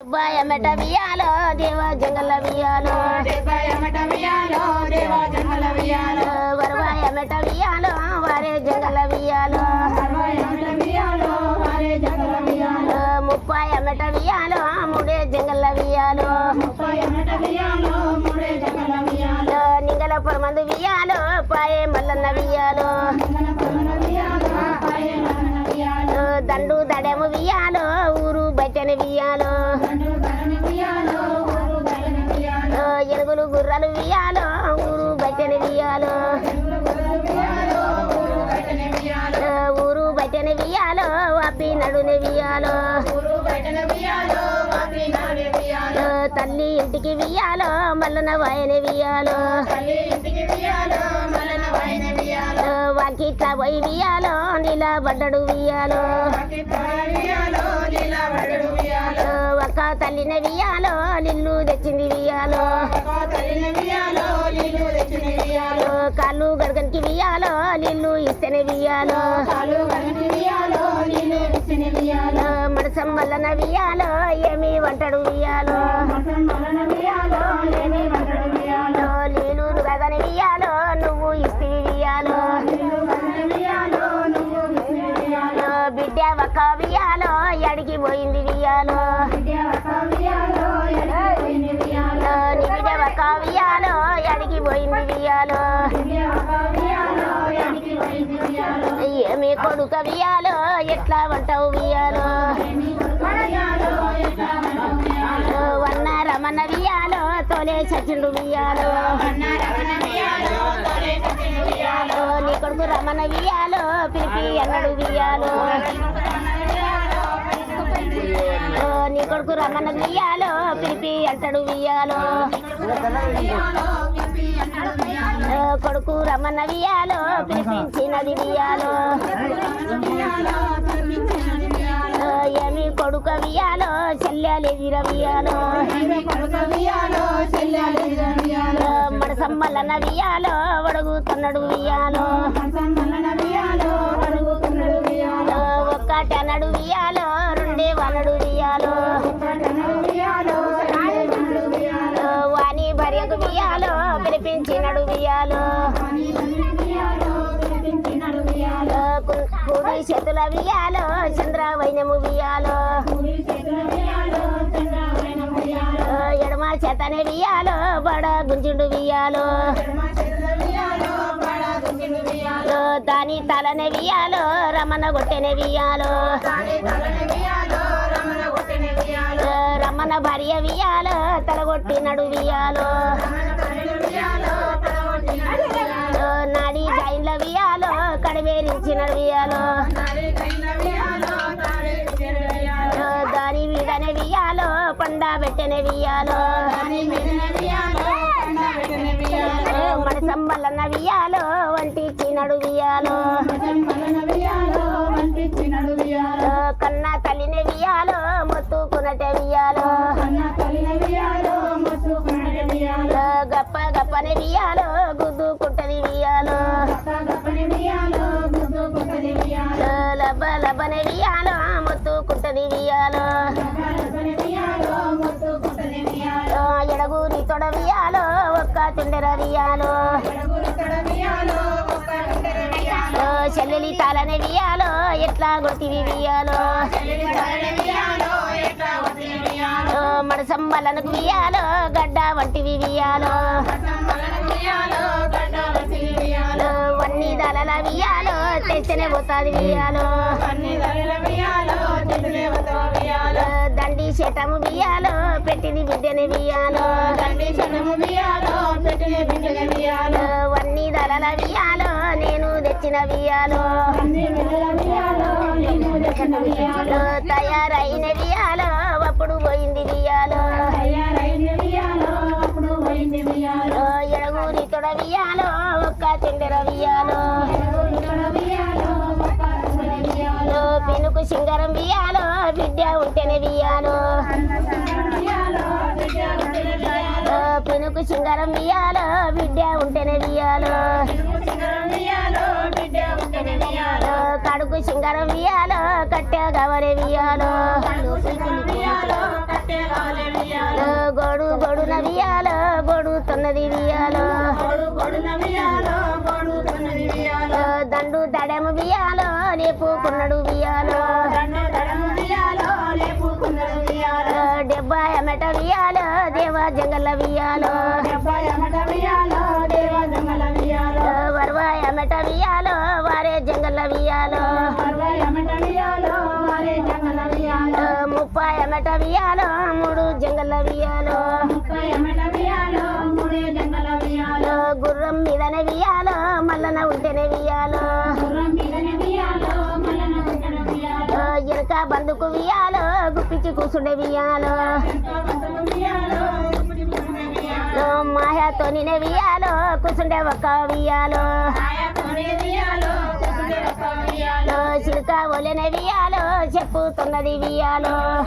బాయమట వియాలో దేవ జంగల వియాలో వరవాయమట వియాలో వారే జంగల వియాలో ముప్పాయమట వియాలో మూడే జంగల వియాలో నింగల పొరమందు వియాలో పాయే మల్లన్న వియాలో దండు దడము వియాలో ఊరు బయటని వియాలో ఎనుగులు గుర్రాలు వియాలో ఊరు బయటని వియాలో ఊరు బయటని వియాలో వాపి నడుని వియాలో తల్లి ఇంటికి వియాలో మల్లన వాయని వియాలో వాకిట్లా పోయి వియాలో నిలబడ్డడు వియాలో ఒక్క తల్లిన వియాలో నిల్లు తెచ్చింది వియాలో కాళ్ళు గడగనికి వియాలో నిల్లు ఇస్తేనే వియాలో మనసం వల్లన వియాలో ఏమి వంటడు వియాలో నీళ్ళు కదని వియాలో నువ్వు ఇస్తే వియాలో బిడ్డ ఒక్క వియాలో ఎడికి పోయింది వియాలో నీ బిడ్డ ఒక్క వియాలో ఎడికి పోయింది వియాలో ఏమి కొడుక వియాలో ఎట్లా వంటావు వియాలో వన్న రమణ వియాలో తోలే సచిండు వియాలో నీ కొడుకు రమణ వియాలో పిలిపి అన్నడు వియాలో నీ కొడుకు రమణ వియాలో పిలిపి అంటాడు వియాలో కొడుకు రమణ వియాలో పిలిపించినది వియాలో ఏమి కొడుక వియాలో చెల్లెలెదిర వియాలో మనసమ్మలన వియాలో వడుగుతున్నాడు వియాలో ఒక్కటనడు వియాలో రెండే వనడు వియాలో వాణి భార్యకు వియాలో పిలిపించినడు వియాలో కుడి చేతుల వియాలో చంద్రవైనము వియాలో ఎడమ చేతనే వియాలో బడ గుంజుడు వియాలో దాని తలనే వియాలో రమణ గొట్టెనే వియాలో రమణ భార్య వియాలో తలగొట్టినడు వియాలో నాడి జైన్ల వియాలో కడివేరించినడు వియాలో దాని వీడనే వియాలో పండ పెట్టెనే వియాలో మనసంబలన్న వియాలో వంటిచ్చినడు వియాలో కన్నా తల్లిని వియాలో మొత్తుకునటే వియాలో గప్ప గప్పని వియాలో గుద్దుకుంటది వియాలో లబ్బ లబ్బని వియాలో మొత్తుకుంటది వియాలో ఎడగూరి తొడ వియాలో ఒక్క తుండెర వియాలో చెల్లెలి తాళనే వియాలో ఎట్లా కొట్టివి వియాలో మనసంబలనకు వియాలో గడ్డ వంటివి వియాలో వన్ని దళల వియాలో తెచ్చనే పోతాది వియాలో దండి శతము వియాలో పెట్టింది బిడ్డని వియాలో వన్ని దళల వియాలో నేను తెచ్చిన వియాలో తయారైన వియాలో అప్పుడు పోయింది వియాలో ఎడగూరి తొడ వియాలో ఒక్క చెండెర వియాలో పెనుకు సింగారం వియాలో బిడ్డ ఉంటేనే వియాలో పెనుకు సింగారం వియాలో బిడ్డ ఉంటేనే వియాలో కడుకు సింగారం వియాలో కట్టె గవరే వియాలో పడుతున్నది వియాలో దండు దడము వియాలో లేపుకున్నాడు వియాలో డెబ్బై ఎమట వియాలో దేవా జంగల వియాలో వరవా ఎమట వియాలో వారే జంగల వియాలో 30 ఎమట వియాలో 3 జంగల వియాలో గుర్రం మీదనే వియాలో మల్లన ఉంటేనే వియాలో ఎనక బందుకు వియాలో గుప్పించి కూసుండే వియాలో మాయాతో నినే వియాలో కూసుండే ఒక్క వియాలో చిలుక ఒలెనే వియాలో చెప్పుతున్నది వియాలో